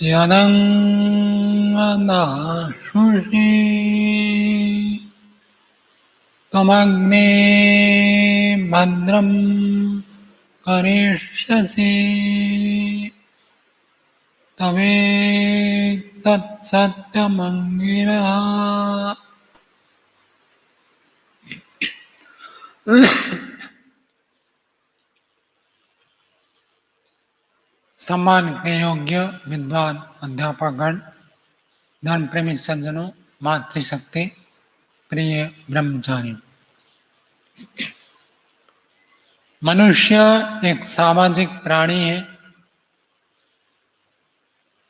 यदं वदाशुषि त्वमग्ने भद्रं करिष्यसि तवेत्तत्सत्यमङ्गिरः। सम्मान के योग्य विद्वान अध्यापकगण, धर्म प्रेमी सज्जनों, मातृशक्ति प्रिय ब्रह्मचारियों, मनुष्य एक सामाजिक प्राणी है।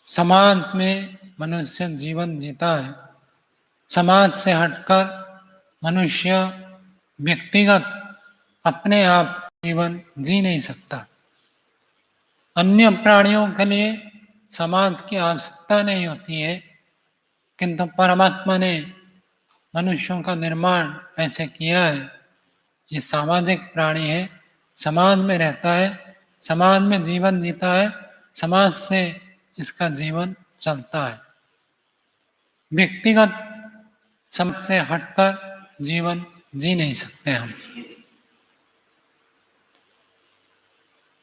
समाज में मनुष्य जीवन जीता है। समाज से हटकर मनुष्य व्यक्तिगत अपने आप जीवन जी नहीं सकता। अन्य प्राणियों के लिए समाज की आवश्यकता नहीं होती है, किंतु परमात्मा ने मनुष्यों का निर्माण ऐसे किया है। ये सामाजिक प्राणी है, समाज में रहता है, समाज में जीवन जीता है, समाज से इसका जीवन चलता है। व्यक्तिगत समाज से हटकर जीवन जी नहीं सकते हम।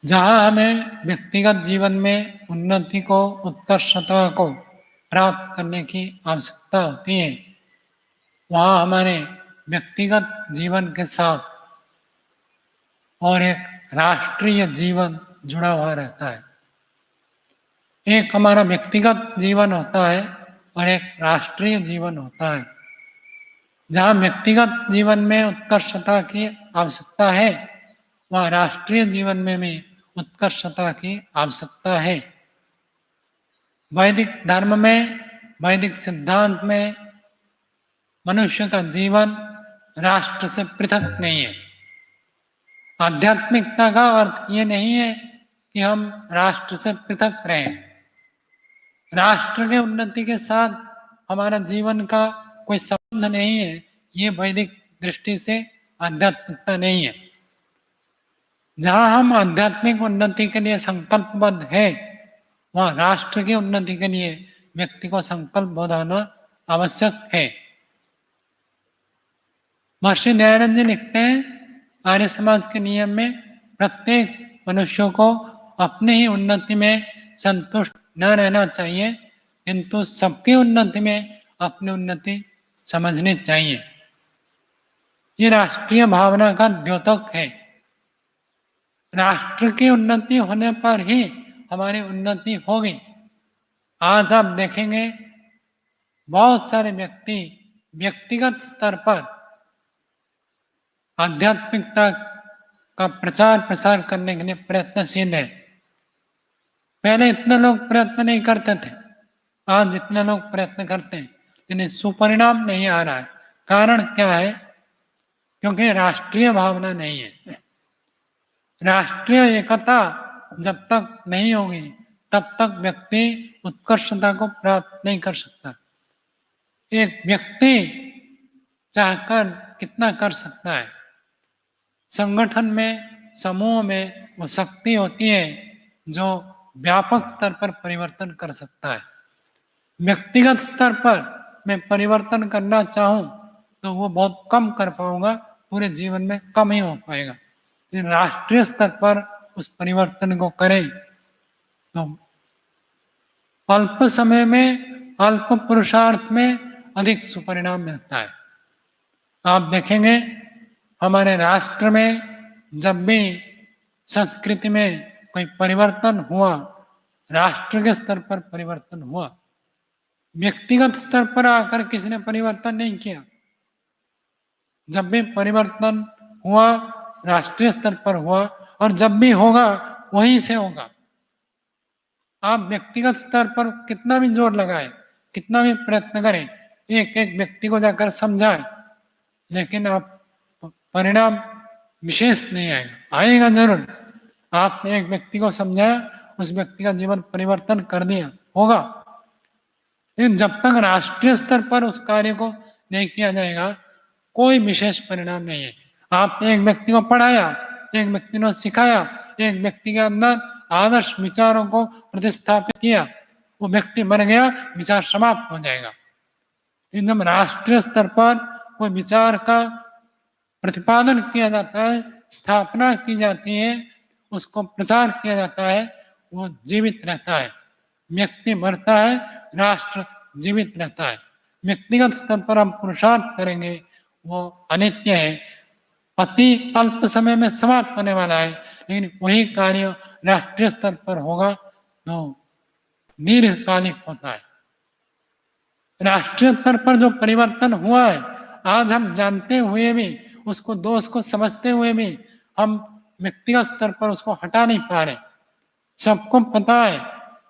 जहाँ हमें व्यक्तिगत जीवन में उन्नति को, उत्कर्षता को प्राप्त करने की आवश्यकता होती है, वहाँ हमारे व्यक्तिगत जीवन के साथ और एक राष्ट्रीय जीवन जुड़ा हुआ रहता है। एक हमारा व्यक्तिगत जीवन होता है और एक राष्ट्रीय जीवन होता है। जहाँ व्यक्तिगत जीवन में उत्कर्षता की आवश्यकता है, वहाँ राष्ट्रीय जीवन में भी उत्कर्षता की आवश्यकता है। वैदिक धर्म में, वैदिक सिद्धांत में मनुष्य का जीवन राष्ट्र से पृथक नहीं है। आध्यात्मिकता का अर्थ ये नहीं है कि हम राष्ट्र से पृथक रहें। राष्ट्र के उन्नति के साथ हमारा जीवन का कोई संबंध नहीं है। ये वैदिक दृष्टि से आध्यात्मिकता नहीं है। जहाँ हम आध्यात्मिक उन्नति के लिए संकल्पबद्ध है, वहाँ राष्ट्र की उन्नति के लिए व्यक्ति को संकल्पबद्ध होना आवश्यक है। महर्षि दयानंद जी लिखते हैं, आर्य समाज के नियम में प्रत्येक मनुष्यों को अपने ही उन्नति में संतुष्ट न रहना चाहिए, किंतु सबकी उन्नति में अपनी उन्नति समझनी चाहिए। ये राष्ट्रीय भावना का द्योतक है। राष्ट्र की उन्नति होने पर ही हमारी उन्नति होगी। आज आप देखेंगे बहुत सारे व्यक्ति व्यक्तिगत स्तर पर आध्यात्मिकता का प्रचार प्रसार करने के लिए प्रयत्नशील है। पहले इतने लोग प्रयत्न नहीं करते थे, आज जितने लोग प्रयत्न करते हैं, इन्हें सुपरिणाम नहीं आ रहा है। कारण क्या है? क्योंकि राष्ट्रीय भावना नहीं है। राष्ट्रीय एकता जब तक नहीं होगी, तब तक व्यक्ति उत्कर्षता को प्राप्त नहीं कर सकता। एक व्यक्ति चाहकर कितना कर सकता है? संगठन में, समूह में वो शक्ति होती है जो व्यापक स्तर पर परिवर्तन कर सकता है। व्यक्तिगत स्तर पर मैं परिवर्तन करना चाहूं तो वो बहुत कम कर पाऊंगा, पूरे जीवन में कम ही हो पाएगा। राष्ट्रीय स्तर पर उस परिवर्तन को करें तो अल्प समय में, अल्प पुरुषार्थ में अधिक सुपरिणाम मिलता है। आप देखेंगे हमारे राष्ट्र में जब भी संस्कृति में कोई परिवर्तन हुआ, राष्ट्र के स्तर पर परिवर्तन हुआ, व्यक्तिगत स्तर पर आकर किसी ने परिवर्तन नहीं किया। जब भी परिवर्तन हुआ राष्ट्रीय स्तर पर हुआ, और जब भी होगा वहीं से होगा। आप व्यक्तिगत स्तर पर कितना भी जोर लगाए, कितना भी प्रयत्न करें, एक एक व्यक्ति को जाकर समझाएं, लेकिन आप परिणाम विशेष नहीं आएगा। आएगा जरूर। आपने एक व्यक्ति को समझाया, उस व्यक्ति का जीवन परिवर्तन कर दिया, होगा। लेकिन जब तक राष्ट्रीय स्तर पर उस कार्य को नहीं किया जाएगा, कोई विशेष परिणाम नहीं है। आपने एक व्यक्ति को पढ़ाया, एक व्यक्ति ने सिखाया, एक व्यक्ति के अंदर आदर्श विचारों को प्रतिस्थापित किया, वो व्यक्ति मर गया, विचार समाप्त हो जाएगा। जब राष्ट्रीय स्तर पर कोई विचार का प्रतिपादन किया जाता है, स्थापना की जाती है, उसको प्रचार किया जाता है, वो जीवित रहता है। व्यक्ति मरता है, राष्ट्र जीवित रहता है। व्यक्तिगत स्तर पर हम पुरुषार्थ करेंगे, वो अनित्य है, अति अल्प समय में समाप्त होने वाला है, लेकिन वही कार्य राष्ट्रीय स्तर पर होगा तो दीर्घकालिक होता है। राष्ट्रीय स्तर पर जो परिवर्तन हुआ है, आज हम जानते हुए भी, उसको दोष को समझते हुए भी हम व्यक्तिगत स्तर पर उसको हटा नहीं पा रहे। सबको पता है,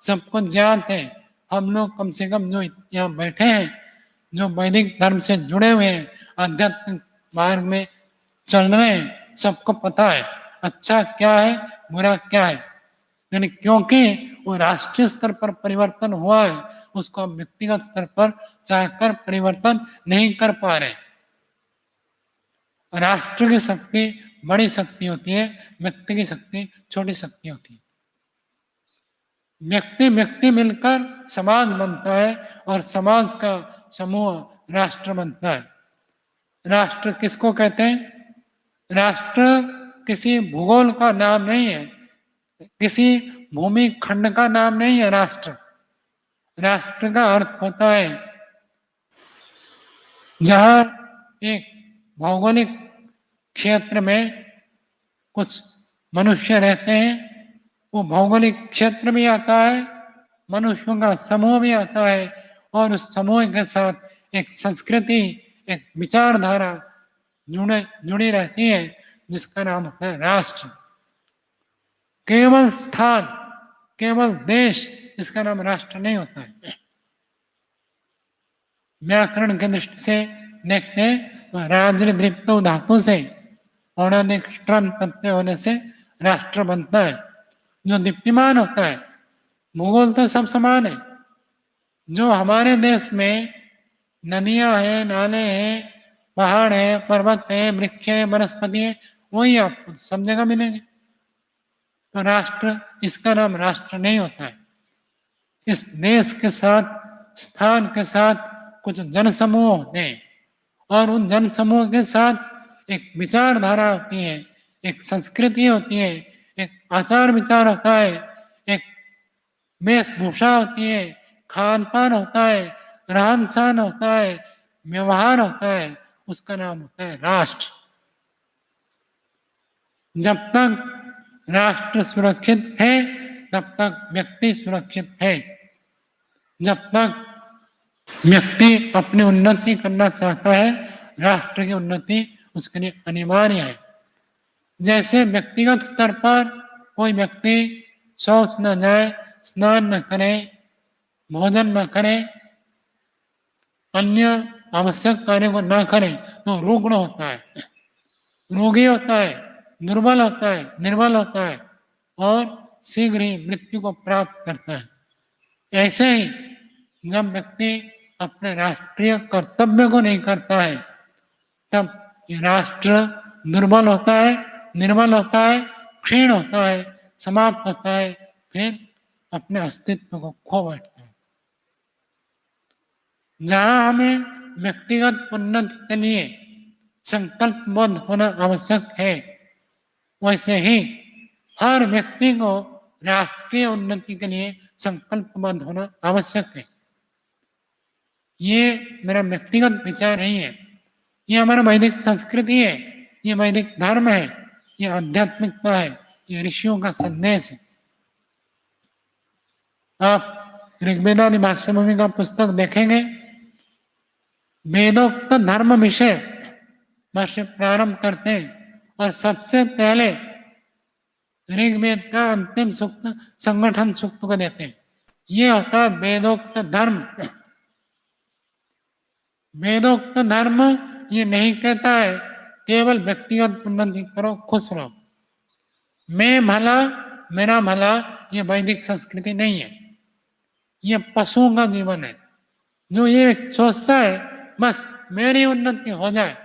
सबको ज्ञात है, हम लोग कम से कम जो यहाँ बैठे हैं, जो वैदिक धर्म से जुड़े हुए हैं, आध्यात्मिक मार्ग में चल रहे हैं, सबको पता है अच्छा क्या है, बुरा क्या है। यानी क्योंकि वो राष्ट्रीय स्तर पर परिवर्तन हुआ है, उसको हम व्यक्तिगत स्तर पर चाहकर परिवर्तन नहीं कर पा रहे। राष्ट्र की शक्ति बड़ी शक्ति होती है, व्यक्ति की शक्ति छोटी शक्ति होती है। व्यक्ति व्यक्ति मिलकर समाज बनता है और समाज का समूह राष्ट्र बनता है। राष्ट्र किसको कहते हैं? राष्ट्र किसी भूगोल का नाम नहीं है, किसी भूमि खंड का नाम नहीं है। राष्ट्र राष्ट्र का अर्थ होता है जहां एक भौगोलिक क्षेत्र में कुछ मनुष्य रहते हैं, वो भौगोलिक क्षेत्र भी आता है, मनुष्यों का समूह भी आता है, और उस समूह के साथ एक संस्कृति, एक विचारधारा जुड़ी रहती है, जिसका नाम होता है राष्ट्र। केवल स्थान, केवल देश, इसका नाम राष्ट्र नहीं होता है। व्याकरण की दृष्टि से देखते हैं तो राजदृप्त धातु से औणादिक प्रत्यय होने से राष्ट्र बनता है, जो दीप्तिमान होता है। भूगोल तो सब समान है। जो हमारे देश में नदियां हैं, नाले हैं, पहाड़ है, पर्वत है, वृक्ष है, वनस्पति है, वही आपको सब जगह मिलेंगे। तो राष्ट्र, इसका नाम राष्ट्र नहीं होता है। इस देश के साथ, स्थान के साथ कुछ जनसमूह होते हैं, और उन जनसमूह के साथ एक विचारधारा होती है, एक संस्कृति होती है, एक आचार विचार होता है, एक वेशभूषा होती है, खान पान होता है, रहन सहन होता है, व्यवहार होता है, उसका नाम होता है राष्ट्र। जब तक राष्ट्र सुरक्षित है, तब तक व्यक्ति सुरक्षित है। जब तक व्यक्ति अपनी उन्नति करना चाहता है, राष्ट्र की उन्नति उसके लिए अनिवार्य है। जैसे व्यक्तिगत स्तर पर कोई व्यक्ति शौच न जाए, स्नान न करे, भोजन न करे, अन्य आवश्यक कार्य को न करे, तो रुग्ण होता है, रोगी होता है, दुर्बल होता है, निर्बल होता है, और शीघ्र ही मृत्यु को प्राप्त करता है। ऐसे ही जब व्यक्ति अपने राष्ट्रीय कर्तव्य को नहीं करता है, तब राष्ट्र दुर्बल होता है, निर्बल होता है, क्षीण होता है, समाप्त होता है, फिर अपने अस्तित्व को खो बैठता है। जहां हमें व्यक्तिगत उन्नति के लिए संकल्पबद्ध होना आवश्यक है, वैसे ही हर व्यक्ति को राष्ट्रीय उन्नति के लिए संकल्पबद्ध होना आवश्यक है। ये मेरा व्यक्तिगत विचार नहीं है, ये हमारा वैदिक संस्कृति है, ये वैदिक धर्म है, ये आध्यात्मिकता है, ये ऋषियों का संदेश है। आप ऋग्वेदादि भाष्य भूमि का पुस्तक देखेंगे, वेदोक्त धर्म विषय भाष्य प्रारंभ करते हैं, और सबसे पहले ऋग्वेद का अंतिम सूक्त संगठन सूक्त को देते हैं। ये होता है वेदोक्त धर्म। वेदोक्त धर्म ये नहीं कहता है केवल व्यक्तिगत उन्नति करो, खुश रहो, मैं भला मेरा भला, ये वैदिक संस्कृति नहीं है। ये पशुओं का जीवन है, जो ये सोचता है बस मेरी उन्नति हो जाए,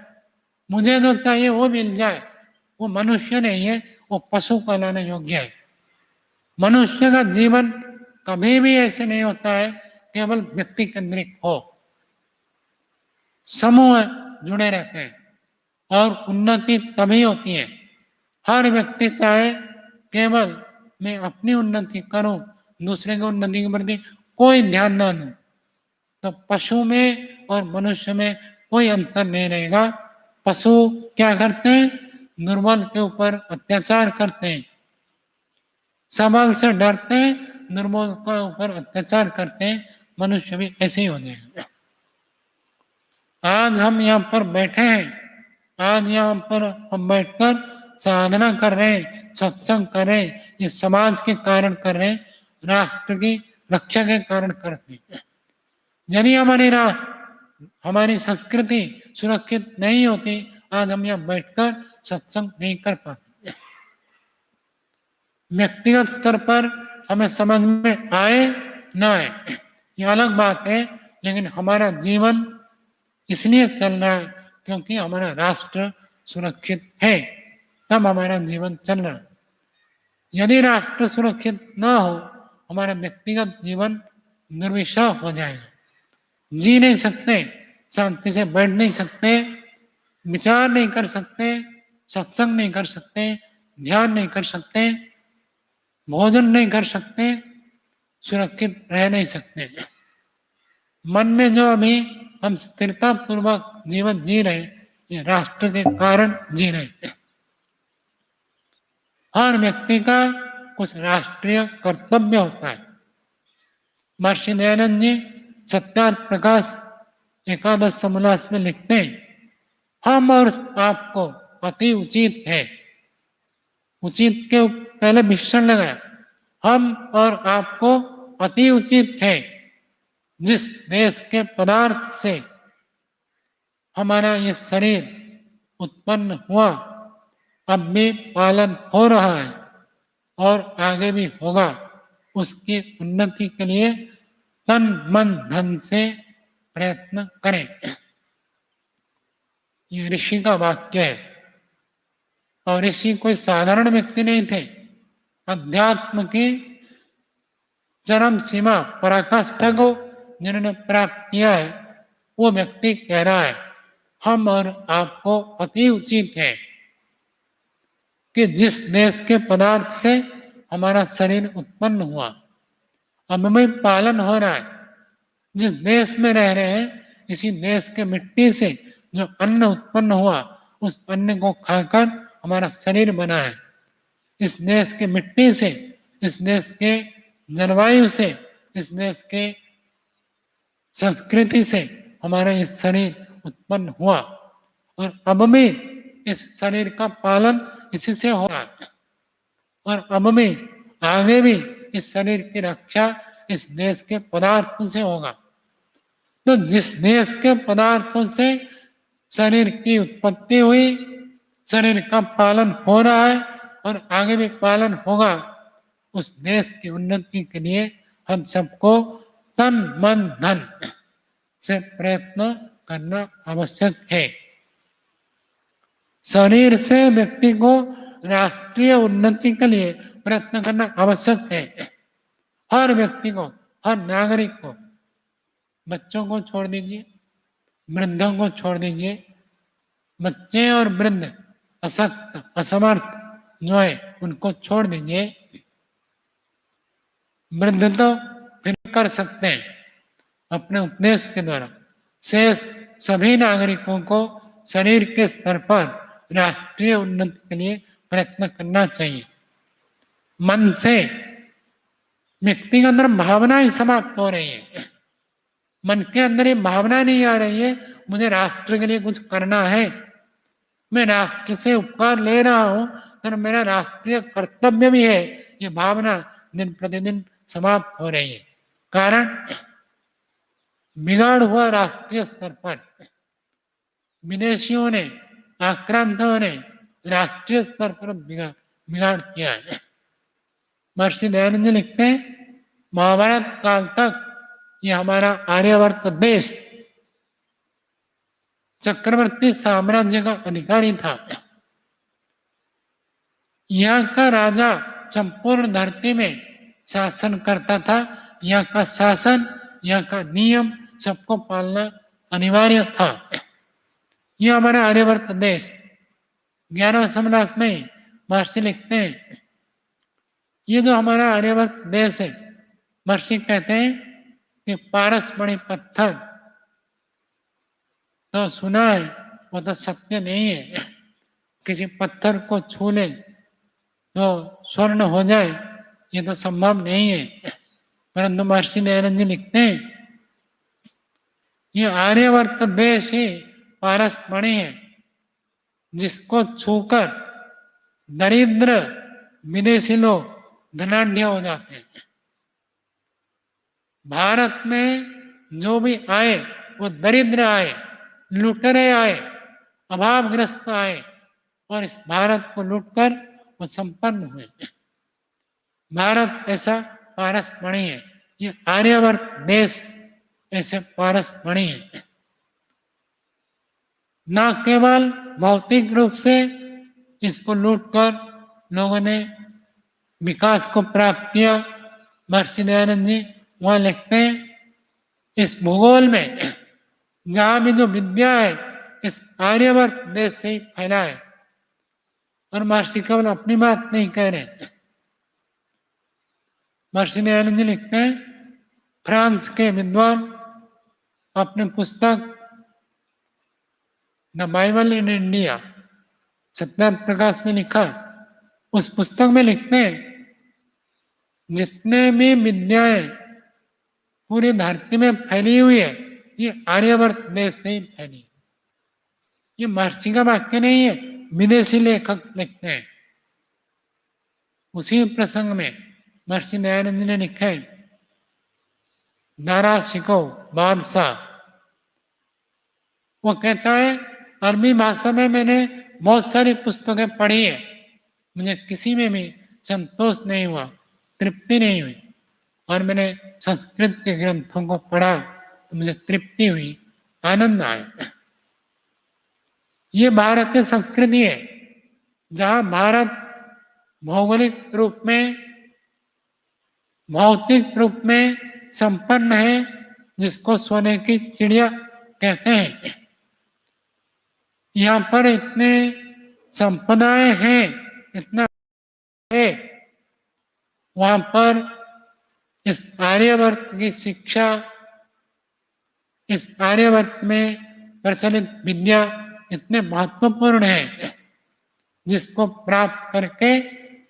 मुझे जो चाहिए वो मिल जाए, वो मनुष्य नहीं है, वो पशु कहलाने योग्य है। मनुष्य का जीवन कभी भी ऐसे नहीं होता है केवल व्यक्ति केंद्रित हो, समूह जुड़े रहते हैं और उन्नति तभी होती है। हर व्यक्ति चाहे केवल मैं अपनी उन्नति करूं, दूसरे की उन्नति के प्रति कोई ध्यान ना दूं, तो पशु में और मनुष्य में कोई अंतर नहीं रहेगा। पशु क्या करते हैं? दुर्बल के ऊपर अत्याचार करते हैं, सबल से डरते हैं, दुर्बल के ऊपर अत्याचार करते हैं। मनुष्य भी ऐसे ही हो जाएगा। आज हम यहाँ पर बैठे हैं, आज यहाँ पर हम बैठकर साधना कर रहे हैं, सत्संग कर रहे हैं, ये समाज के कारण कर रहे हैं, राष्ट्र की रक्षा के कारण करते हैं। यदि हमारी संस्कृति सुरक्षित नहीं होती, आज हम यहाँ बैठकर सत्संग नहीं कर पाते। व्यक्तिगत स्तर पर हमें समझ में आए ना आए ये अलग बात है, लेकिन हमारा जीवन इसलिए चल रहा है क्योंकि हमारा राष्ट्र सुरक्षित है, तब हमारा जीवन चल रहा है। यदि राष्ट्र सुरक्षित ना हो, हमारा व्यक्तिगत जीवन निर्विषय हो जाएगा। जी नहीं सकते, शांति से बैठ नहीं सकते, विचार नहीं कर सकते, सत्संग नहीं कर सकते, ध्यान नहीं कर सकते, भोजन नहीं कर सकते, सुरक्षित रह नहीं सकते। मन में जो अभी हम स्थिरता पूर्वक जीवन जी रहे, ये राष्ट्र के कारण जी रहे। हर व्यक्ति का कुछ राष्ट्रीय कर्तव्य होता है। महर्षि दयानंद जी सत्यार्थ प्रकाश एकादश समोल्लास में लिखते हैं, हम और आपको अति उचित है। उचित के पहले विशेषण लगाया, हम और आपको अति उचित है। जिस देश के पदार्थ से हमारा ये शरीर उत्पन्न हुआ, अब भी पालन हो रहा है और आगे भी होगा, उसकी उन्नति के लिए तन मन धन से प्रयत्न करें। ये ऋषि का वाक्य है। और ऋषि कोई साधारण व्यक्ति नहीं थे। अध्यात्म की चरम सीमा पराकाष्ठा को जिन्होंने प्राप्त किया है, वो व्यक्ति कह रहा है, हम और आपको अति उचित है कि जिस देश के पदार्थ से हमारा शरीर उत्पन्न हुआ, अब में पालन हो रहा है। जिस देश में रह रहे हैं, इसी देश के मिट्टी से जो अन्न उत्पन्न हुआ, उस अन्न को खाकर हमारा शरीर बना है। इस देश के मिट्टी से, इस देश के जलवायु से, इस देश के संस्कृति से हमारा ये शरीर उत्पन्न हुआ और अब में इस शरीर का पालन इसी से हो रहा है और अब में आगे भी इस शरीर की रक्षा इस देश के पदार्थों से होगा। तो जिस देश के पदार्थों से शरीर की उत्पत्ति हुई, शरीर का पालन हो रहा है और आगे भी पालन होगा, उस देश की उन्नति के लिए हम सबको तन मन धन से प्रयत्न करना आवश्यक है। शरीर से व्यक्ति को राष्ट्रीय उन्नति के लिए प्रयत्न करना आवश्यक है। हर व्यक्ति को, हर नागरिक को, बच्चों को छोड़ दीजिए, वृद्धों को छोड़ दीजिए, बच्चे और वृद्ध, अशक्त, असमर्थ जो है उनको छोड़ दीजिए। वृद्ध तो फिर कर सकते हैं अपने उपदेश के द्वारा। शेष सभी नागरिकों को शरीर के स्तर पर राष्ट्रीय उन्नति के लिए प्रयत्न करना चाहिए। मन से व्यक्ति के अंदर भावना ही समाप्त हो रही है। मन के अंदर ये भावना नहीं आ रही है, मुझे राष्ट्र के लिए कुछ करना है, मैं राष्ट्र से उपकार ले रहा हूं, तो मेरा राष्ट्रीय कर्तव्य भी है, ये भावना दिन प्रतिदिन समाप्त हो रही है। कारण बिगाड़ हुआ राष्ट्रीय स्तर पर। विदेशियों ने, आक्रांतों ने राष्ट्रीय स्तर पर बिगाड़ किया है। महर्षि दयानंद जी लिखते हैं, महाभारत काल तक ये हमारा आर्यवर्त देश चक्रवर्ती साम्राज्य का अधिकारी था। यहाँ का राजा संपूर्ण धरती में शासन करता था। यहाँ का शासन, यहाँ का नियम सबको पालना अनिवार्य था। ये हमारा आर्यवर्त देश 11वें सम्राट में महर्षि लिखते हैं, ये जो हमारा आर्यवर्त देश है, महर्षि कहते हैं कि पारस मणि पत्थर तो सुना है, वो तो सत्य नहीं है। किसी पत्थर को छू ले तो स्वर्ण हो जाए, ये तो संभव नहीं है। परंतु महर्षि दयानंद जी लिखते हैं, ये आर्यवर्त देश ही पारस मणि है, जिसको छूकर दरिद्र विदेशी लोग धनाढ्य हो जाते हैं। भारत में जो भी आए वो दरिद्र आए, लुटेरे आए, अभावग्रस्त आए, और इस भारत को लूटकर वो संपन्न हुए। भारत ऐसा पारस मणि है, ये आर्यवर्त देश ऐसे पारस मणि है। न केवल भौतिक रूप से इसको लूटकर लोगों ने विकास को प्राप्त किया। महर्षि दयानंद जी वहां लिखते हैं, इस भूगोल में जहां भी जो विद्या है इस आर्यवर्त देश से ही फैला है। और महर्षि केवल अपनी बात नहीं कह रहे, महर्षि दयानंद जी लिखते हैं, फ्रांस के विद्वान अपने पुस्तक the Bible in India Satyarth Prakash में लिखा, उस पुस्तक में लिखते हैं, जितने भी विद्याएं पूरी धरती में फैली हुई है ये आर्यवर्त देश से ही फैली। ये महर्षि का वाक्य नहीं है, विदेशी लेखक लिखते हैं। उसी प्रसंग में महर्षि दयानंद जी ने लिखा है, दारा शिकोह बादशाह, वो कहता है, अरबी भाषा में मैंने बहुत सारी पुस्तकें पढ़ी है, मुझे किसी में भी संतोष नहीं हुआ, तृप्ति नहीं हुई। और मैंने संस्कृत के ग्रंथों को पढ़ा तो मुझे तृप्ति हुई, आनंद आया। ये भारत की संस्कृति है, जहां भारत भौगोलिक रूप में, भौतिक रूप में संपन्न है, जिसको सोने की चिड़िया कहते हैं। यहाँ पर इतने संपदाएं हैं, इतना है, वहां पर इस आर्यवर्त की शिक्षा, इस आर्यवर्त में प्रचलित विद्या इतने महत्वपूर्ण है, जिसको प्राप्त करके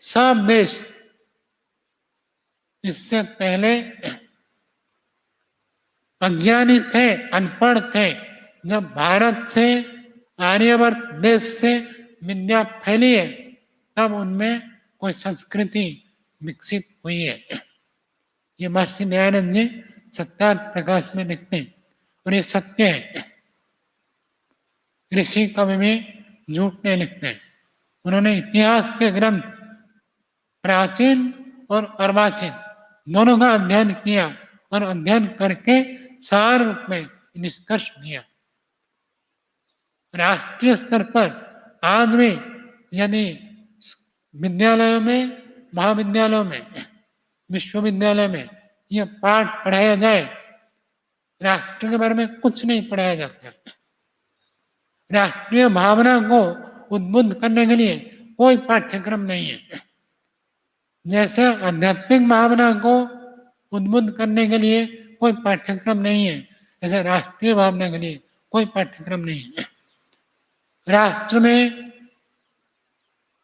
सब देश इससे पहले अज्ञानी थे, अनपढ़ थे। जब भारत से, आर्यवर्त देश से विद्या फैली है, तब उनमें कोई संस्कृति विकसित हुई है। ये महर्षि दयानंद जी सत्यार्थ प्रकाश में लिखते हैं, और ये सत्य है। ऋषि कभी भी झूठ नहीं लिखते हैं। उन्होंने इतिहास के ग्रंथ प्राचीन और अर्वाचीन दोनों का अध्ययन किया, और अध्ययन करके सार रूप में निष्कर्ष दिया। राष्ट्रीय स्तर पर आज भी यदि विद्यालयों में, महाविद्यालयों में, विश्वविद्यालय में यह पाठ पढ़ाया जाए, राष्ट्र के बारे में कुछ नहीं पढ़ाया जाता। राष्ट्रीय भावना को उद्बुद्ध करने के लिए कोई पाठ्यक्रम नहीं है। जैसे आध्यात्मिक भावना को उद्बुद्ध करने के लिए कोई पाठ्यक्रम नहीं है, ऐसे राष्ट्रीय भावना के लिए कोई पाठ्यक्रम नहीं है। राष्ट्र में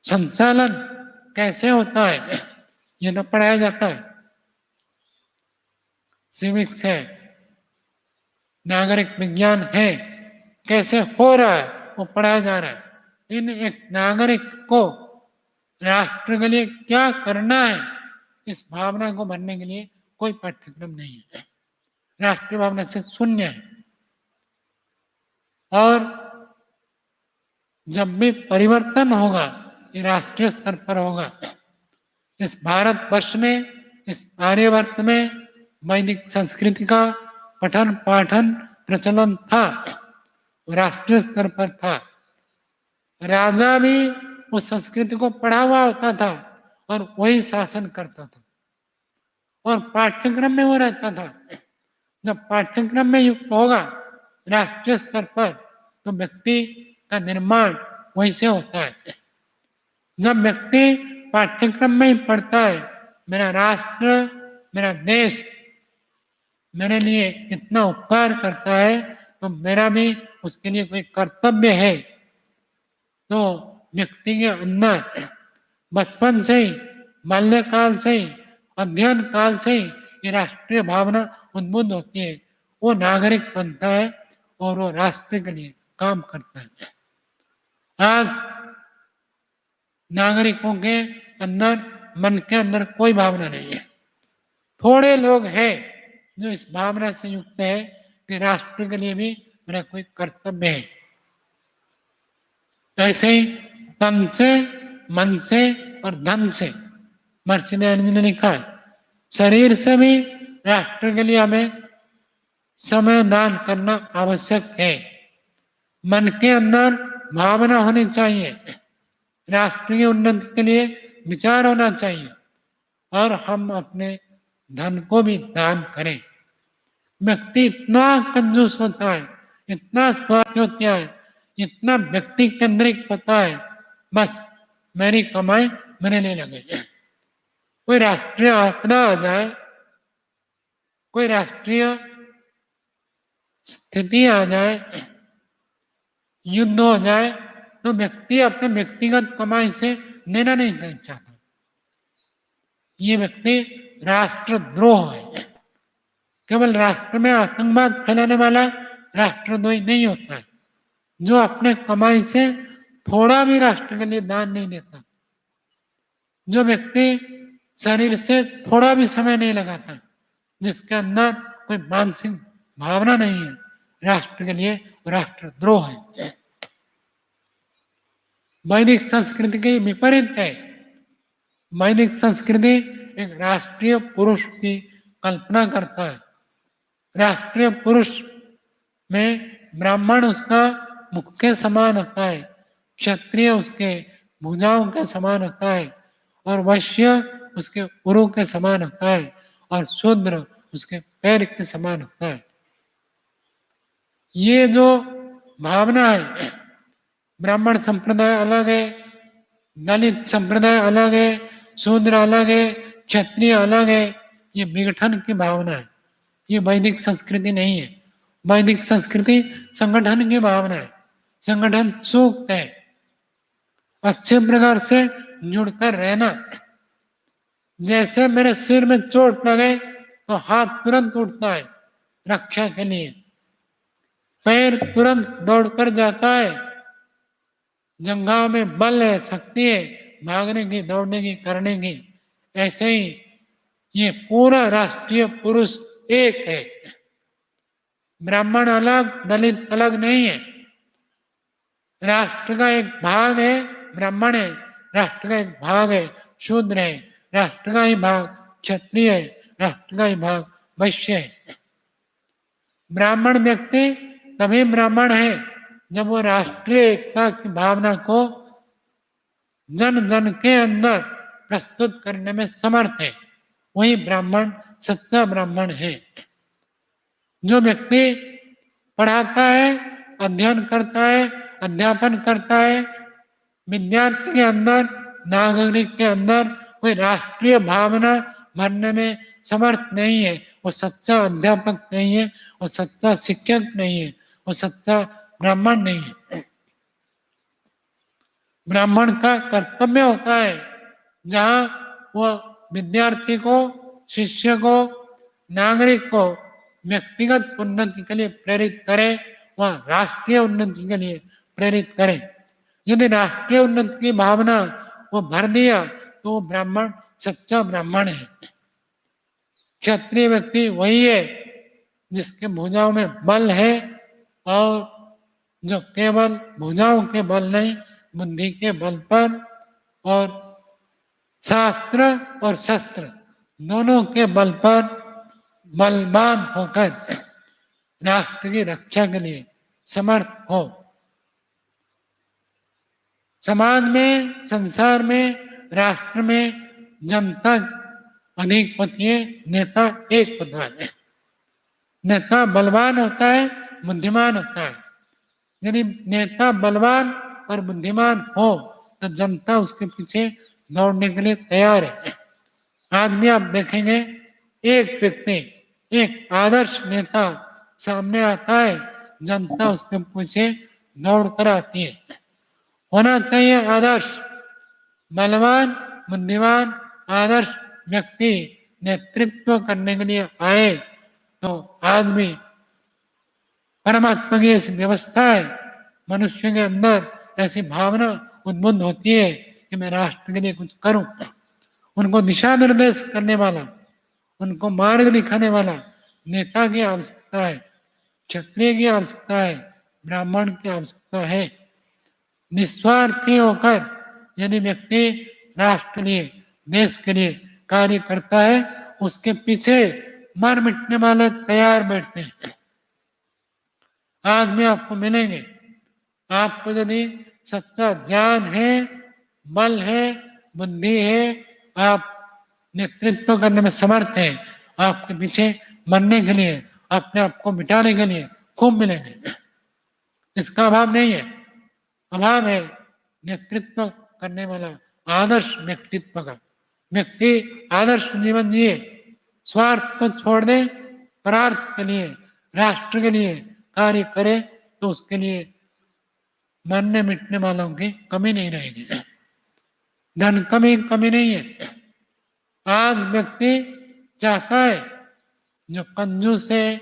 संचालन कैसे होता है ये तो पढ़ाया जाता है। सिविक्स है, नागरिक विज्ञान है, कैसे हो रहा है वो पढ़ाया जा रहा है। इन एक नागरिक को राष्ट्र के लिए क्या करना है, इस भावना को भरने के लिए कोई पाठ्यक्रम नहीं है। राष्ट्रीय भावना से शून्य है। और जब भी परिवर्तन होगा ये राष्ट्रीय स्तर पर होगा। इस भारत वर्ष में, इस आर्यवर्त में वैदिक संस्कृति का पठन पाठन प्रचलन था, राष्ट्रीय स्तर पर था। राजा भी उस संस्कृति को पढ़ा हुआ होता था और वही शासन करता था। और पाठ्यक्रम में वो रहता था। जब पाठ्यक्रम में युक्त होगा राष्ट्रीय स्तर पर, तो व्यक्ति का निर्माण वैसे होता है। जब व्यक्ति पाठ्यक्रम में ही पढ़ता है, मेरा राष्ट्र, मेरा देश मेरे लिए इतना उपकार करता है, तो मेरा भी उसके लिए कोई कर्तव्य है, तो व्यक्ति के अंदर बचपन से ही, बाल्यकाल से ही, अध्ययन काल से ही ये राष्ट्रीय भावना उद्बुद्ध होती है। वो नागरिक बनता है और वो राष्ट्र के लिए काम करता है। आज नागरिकों के अंदर, मन के अंदर कोई भावना नहीं है। थोड़े लोग हैं जो इस भावना से युक्त है कि राष्ट्र के लिए भी मेरा कोई कर्तव्य है। ऐसे ही तन से, मन से और धन से महर्षि दयानंद ने लिखा है, शरीर से भी राष्ट्र के लिए हमें समय दान करना आवश्यक है। मन के अंदर भावना होनी चाहिए, राष्ट्र की उन्नति के लिए विचार होना चाहिए, और हम अपने धन को भी दान करें। व्यक्ति इतना कंजूस होता है, इतना स्वार्थी होता है, इतना व्यक्ति केंद्रित होता है, बस मेरी कमाई मेरे लिए लगे। कोई राष्ट्रीय आपदा आ जाए, कोई राष्ट्रीय स्थिति आ जाए, युद्ध हो जाए, तो व्यक्ति अपने व्यक्तिगत कमाई से लेना नहीं चाहता। ये व्यक्ति राष्ट्रद्रोह है। केवल राष्ट्र में आतंकवाद फैलाने वाला राष्ट्रद्रोही नहीं होता है, जो अपने कमाई से थोड़ा भी राष्ट्र के लिए दान नहीं देता, जो व्यक्ति शरीर से थोड़ा भी समय नहीं लगाता, जिसके अंदर कोई मानसिक भावना नहीं है राष्ट्र के लिए, राष्ट्रद्रोह है। वैदिक संस्कृति के विपरीत है। वैदिक संस्कृति एक राष्ट्रीय पुरुष की कल्पना करता है। राष्ट्रीय पुरुष में ब्राह्मण उसका मुख के समान होता है, क्षत्रिय उसके भुजाओं के समान होता है, और वैश्य उसके उरु के समान होता है, और शूद्र उसके पैर के समान होता है। ये जो भावना है, ब्राह्मण संप्रदाय अलग है, दलित संप्रदाय अलग है, शूद्र अलग है, क्षत्रिय अलग है, ये विघटन की भावना है। ये वैदिक संस्कृति नहीं है। वैदिक संस्कृति संगठन की भावना है, संगठन सूक्त है, अच्छे प्रकार से जुड़कर रहना। जैसे मेरे सिर में चोट लगे तो हाथ तुरंत उठता है रक्षा के लिए, पैर तुरंत दौड़कर जाता है, जंघाओं में बल है, शक्ति है भागने की, दौड़ने की, करने की। ऐसे ही ये पूरा राष्ट्रीय पुरुष एक है। ब्राह्मण अलग, दलित अलग नहीं है। राष्ट्र का एक भाग है ब्राह्मण है, राष्ट्र का एक भाग है शूद्र है, राष्ट्र का ही भाग क्षत्रिय है, राष्ट्र का ही भाग वैश्य है। ब्राह्मण व्यक्ति तभी ब्राह्मण है जब वो राष्ट्रीय एकता की भावना को जन जन के अंदर प्रस्तुत करने में समर्थ है। वही ब्राह्मण सच्चा ब्राह्मण है। जो व्यक्ति पढ़ाता है, अध्ययन करता है, अध्यापन करता है, विद्यार्थी के अंदर, नागरिक के अंदर कोई राष्ट्रीय भावना भरने में समर्थ नहीं है, वो सच्चा अध्यापक नहीं है, वो सच्चा शिक्षक नहीं है, वो सच्चा ब्राह्मण नहीं है। ब्राह्मण का कर्तव्य होता है जहाँ वो विद्यार्थी को, शिष्य को, नागरिक को व्यक्तिगत उन्नति के लिए प्रेरित करे, वह राष्ट्रीय उन्नति के लिए प्रेरित करे। यदि राष्ट्रीय उन्नति की भावना वो भर दिया तो वो ब्राह्मण सच्चा ब्राह्मण है। क्षत्रिय व्यक्ति वही है जिसके भुजाओं में बल है, और जो केवल भुजाओं के बल नहीं, बुद्धि के बल पर और शास्त्र और शस्त्र दोनों के बल पर बलवान होकर राष्ट्र की रक्षा के लिए समर्थ हो। समाज में, संसार में, राष्ट्र में जनता अधिकपति नेता एक पदवा है। नेता बलवान होता है, बुद्धिमान होता है। यदि नेता बलवान और बुद्धिमान हो तो जनता उसके पीछे दौड़ने के लिए तैयार है। आज भी आप देखेंगे एक व्यक्ति, एक आदर्श नेता सामने आता है, जनता उसके पीछे दौड़ कर आती है। होना चाहिए आदर्श, बलवान, बुद्धिमान, आदर्श व्यक्ति नेतृत्व करने के लिए आए तो आज भी परमात्मा की ऐसी व्यवस्था है, मनुष्य के अंदर ऐसी भावना उद्बुद्ध होती है कि मैं राष्ट्र के लिए कुछ करूं। उनको दिशा निर्देश करने वाला, उनको मार्ग दिखाने वाला नेता की आवश्यकता है, क्षत्रिय की आवश्यकता है, ब्राह्मण की आवश्यकता है। निस्वार्थी होकर यदि व्यक्ति राष्ट्र के लिए, देश के लिए कार्य करता है, उसके पीछे मर मिटने वाले तैयार बैठते हैं। आज भी आपको मिलेंगे। आपको यदि सच्चा ज्ञान है, बल है, बुद्धि है, आप नेतृत्व करने में समर्थ हैं, आपके पीछे मरने के लिए, अपने आप को मिटाने के लिए खूब मिलेंगे। इसका अभाव नहीं है। अभाव है नेतृत्व करने वाला आदर्श व्यक्तित्व का। व्यक्ति आदर्श जीवन जिए, स्वार्थ को छोड़ दे, परार्थ के लिए, राष्ट्र के लिए कार्य करे तो उसके लिए मरने मिटने वालों की कमी नहीं रहेगी। धन कमी नहीं है। आज व्यक्ति चाहता है जो कंजूस है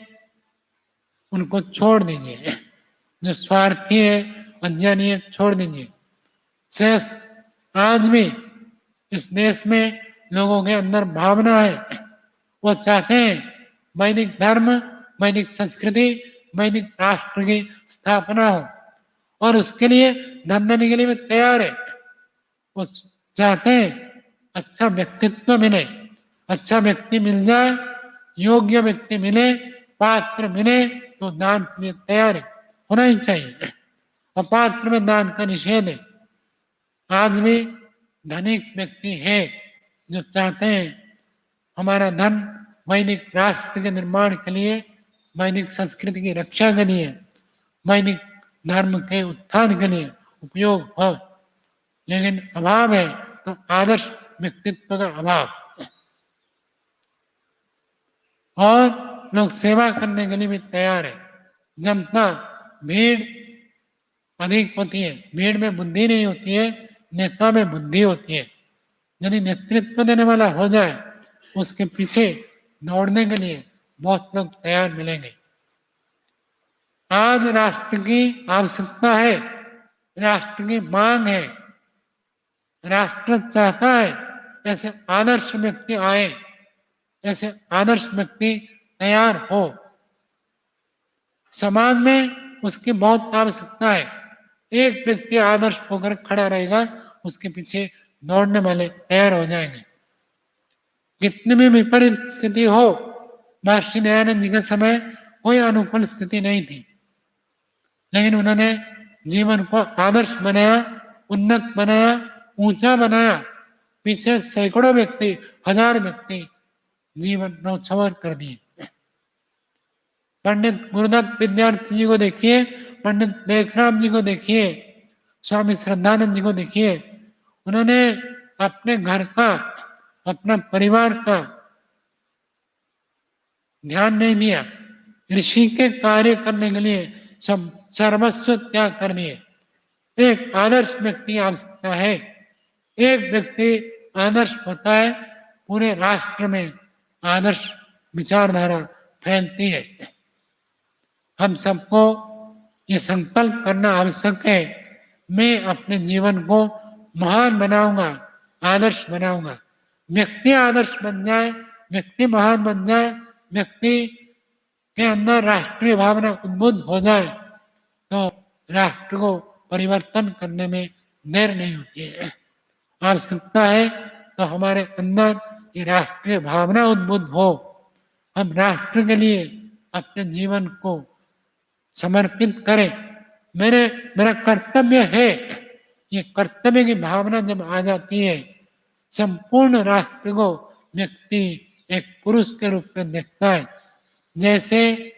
उनको छोड़ दीजिए, जो स्वार्थी है, अज्ञानी है, छोड़ दीजिए। शेष आज भी इस देश में लोगों के अंदर भावना है, वो चाहते हैं वैदिक धर्म, वैदिक संस्कृति, वैदिक राष्ट्र की स्थापना हो और उसके लिए धन देने के लिए भी तैयार है। वो चाहते हैं अच्छा व्यक्तित्व मिले, अच्छा व्यक्ति मिल जाए, योग्य व्यक्ति मिले, पात्र मिले तो दान के लिए तैयार है, होना ही चाहिए। अपात्र में दान का निषेध है। आज भी धनिक व्यक्ति है जो चाहते हैं हमारा धन वैदिक राष्ट्र के निर्माण के लिए, वैदिक संस्कृति की रक्षा के लिए, वैदिक धर्म के उत्थान के लिए उपयोग हो, लेकिन अभाव है तो आदर्श व्यक्तित्व का अभाव। और लोग सेवा करने के लिए भी तैयार है। जनता, भीड़ अधिक होती है, भीड़ में बुद्धि नहीं होती है, नेता में बुद्धि होती है। यदि नेतृत्व देने वाला हो जाए, उसके पीछे दौड़ने के लिए बहुत लोग तैयार मिलेंगे। आज राष्ट्र की आवश्यकता है, राष्ट्र की मांग है, राष्ट्र चाहता है ऐसे आदर्श व्यक्ति आए, ऐसे आदर्श व्यक्ति तैयार हो। समाज में उसकी बहुत आवश्यकता है। एक व्यक्ति आदर्श होकर खड़ा रहेगा, उसके पीछे दौड़ने वाले तैयार हो जाएंगे। कितनी भी विपरीत स्थिति हो, महर्षि दयानंद जी के समय कोई अनुकूल स्थिति नहीं थी, लेकिन उन्होंने जीवन को आदर्श बनाया, उन्नत बनाया, ऊंचा बनाया। पीछे सैकड़ों व्यक्ति, हजार व्यक्ति जीवन नौछावर कर दिए। पंडित गुरुदत्त विद्यार्थी जी को देखिए, पंडित लेखराम जी को देखिए, स्वामी श्रद्धानंद जी को देखिए, उन्होंने अपने घर का, अपना परिवार का ध्यान नहीं दिया, ऋषि के कार्य करने के लिए सब सर्वस्व त्याग कर दिए। एक आदर्श व्यक्ति आवश्यकता है। एक व्यक्ति आदर्श होता है, पूरे राष्ट्र में आदर्श विचारधारा फैलती है। हम सबको ये संकल्प करना आवश्यक है, मैं अपने जीवन को महान बनाऊंगा, आदर्श बनाऊंगा। व्यक्ति आदर्श बन जाए, व्यक्ति महान बन जाए, व्यक्ति के अंदर राष्ट्रीय भावना उद्बुद्ध हो जाए तो राष्ट्र को परिवर्तन करने में देर नहीं होती है। आवश्यकता है तो हमारे अंदर ये राष्ट्रीय भावना उद्बुद्ध हो, हम राष्ट्र के लिए अपने जीवन को समर्पित करें। मेरा कर्तव्य है, ये कर्तव्य की भावना जब आ जाती है, संपूर्ण राष्ट्र को व्यक्ति एक पुरुष के रूप में देखता है। जैसे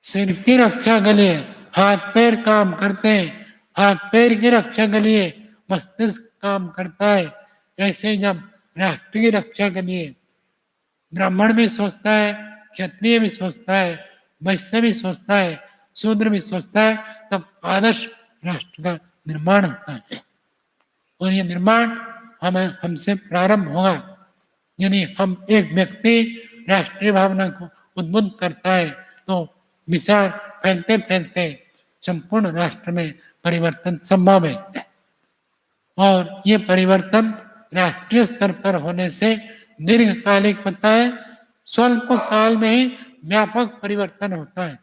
सिर की रक्षा के लिए हाथ पैर काम करते हैं, हाथ पैर की रक्षा के लिए मस्तिष्क काम करता है, ऐसे जब राष्ट्र की रक्षा के लिए ब्राह्मण भी सोचता है, क्षत्रिय भी सोचता है, वैश्य भी सोचता है, शूद्र भी सोचता है, तब आदर्श राष्ट्र का निर्माण होता है। और ये निर्माण हमें हमसे प्रारंभ होगा। यदि हम एक व्यक्ति राष्ट्रीय भावना को उद्बुद्ध करता है तो विचार फैलते फैलते संपूर्ण राष्ट्र में परिवर्तन संभव है। और ये परिवर्तन राष्ट्रीय स्तर पर होने से दीर्घकालिक होता है, स्वल्प काल में ही व्यापक परिवर्तन होता है।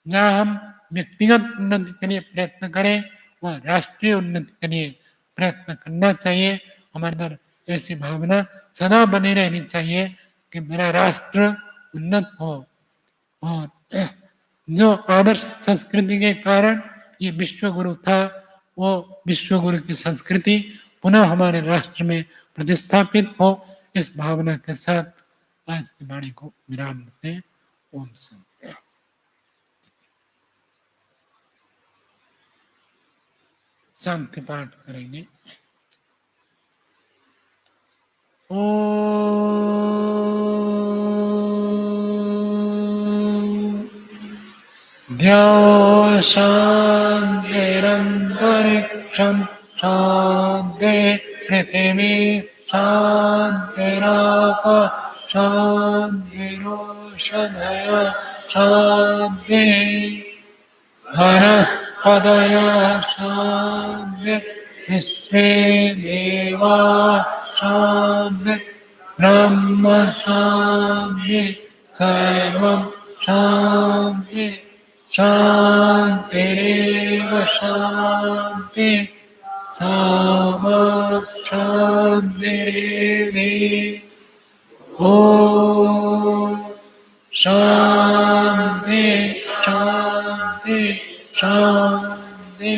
जहाँ हम व्यक्तिगत उन्नति के लिए प्रयत्न करें वह राष्ट्रीय उन्नति के लिए प्रयत्न करना चाहिए। हमारे अंदर ऐसी भावना सदा बनी रहनी चाहिए कि मेरा राष्ट्र उन्नत हो। और जो आदर्श संस्कृति के कारण ये विश्व गुरु था, वो विश्व गुरु की संस्कृति पुनः हमारे राष्ट्र में प्रतिस्थापित हो। इस भावना के साथ आज की वाणी को विराम देते हैं। ओम शांति। शांति पाठ करेंगे। द्यौ शान्तिरन्तरिक्षं शान्ति पृथिवी शान्तिराप शान्तिरोषधयः शान्ति वनस्पतयः शान्ति विश्वे देवाः शान्ति ब्रह्म शान्ति सर्वं शान्ति शान्तिरेव शान्ति सामा शान्तिरेवि। ॐ शान्ति शान्ति शान्ति।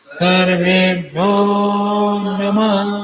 सर्वेभ्यो नमः।